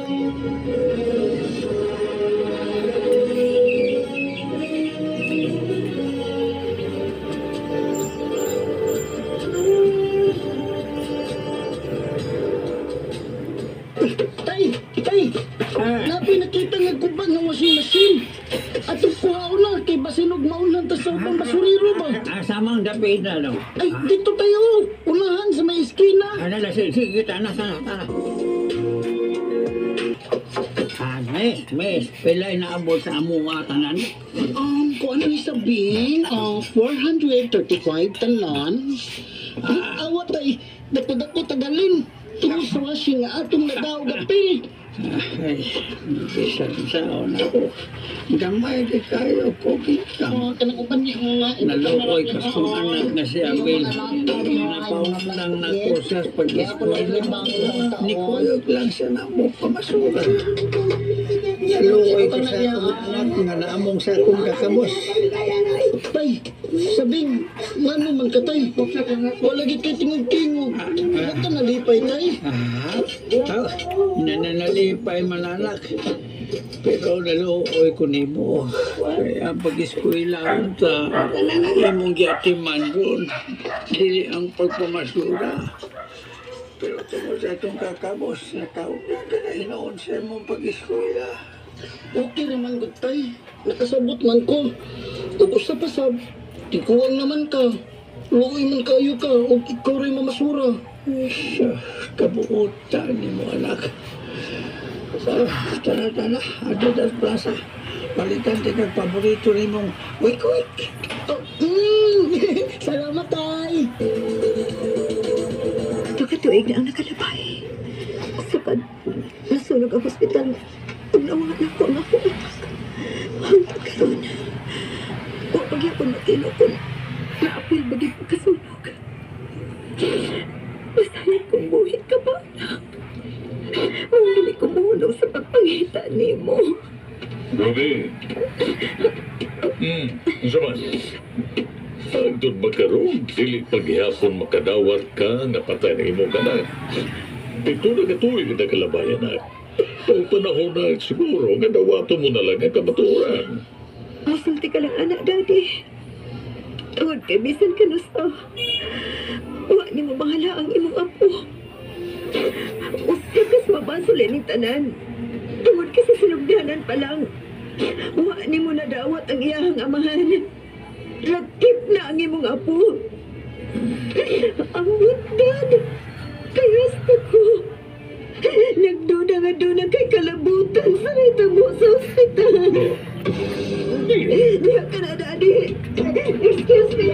Tay! Tay! Napay nakita nga kubad ng washing machine. At kuha na kay basinog maulan tas sa upang basuriro ba? Samang dapit na, no? Ay, dito tayo! Unahan sa may eskina! Ano na, sige, tana. Miss, pilay na abot sa among tanan. Kung ano sabihin, 435 tanan. Awat ay, dako tagalin. Tungkol sa washing nga atong nadaw gapil. Ay, bisan sa na ako. Gamay di kayo ko kita. Kanang uban niya nga. Nalukoy kas kung anak na si Abel. Napaunang na kusas pag-eskwela. Nikuyog lang siya na mo pamasura. Nalukoy ko sa akong anak nga naamong sa akong kakabos. Tay, sabing, ano man ka tay? Wala git kay tingog-tingog. Huwag ka nalipay tay. Nananalipay malanak. Pero naluoy ko ni mo. Kaya pag-eskwela sa imong giatiman ron, dili ang pagpamasura. Pero tungkol sa itong kakabos, natawag na hinoon sa imong pag-eskwela. Okay naman gud tay. Nakasabot man ko. Kung usa pa sab, tikuwang naman ka. Luoy man kayo ka, o ikaw rin mamasura. Sa kabuutan ni mo anak. Tara, adto sa plaza. Palitan di kag paborito ni mong wik-wik. Salamat tay. Pagkatuig na ang nakalabay. Sakad, nasunog ang hospital. Pagnawa na ko ang ako anak. Hanggang karoon. O pagyapon na tinukon. Naapil bagay pagkasunog. Masayang kong buhit ka ba, anak? Mangili ko mahulaw sa pagpangita ni mo. Ruby. Isa man. Agdod magkaroon, dili paghihapon makadawat ka nga patay ng imong kanan. Ito na katuwing na kalabayan na. O panahon na siguro nga dawato mo na lang ang kamaturan. Masulti ka lang, anak, daddy. Huwag kay bisan ka nusta. Huwag ni mo bahala ang imong apo. Usa kas mabasulin ni tanan. Tungod ka sa sinugdanan pa lang. Huwag ni mo nadawat ang iyahang amahan. Lagkip na ang imong apo. Ang dad. Kayasta ko. Nagduda nga doon kay kalabutan sa nitabo sa ospital. Diya ka na, daddy. Excuse me.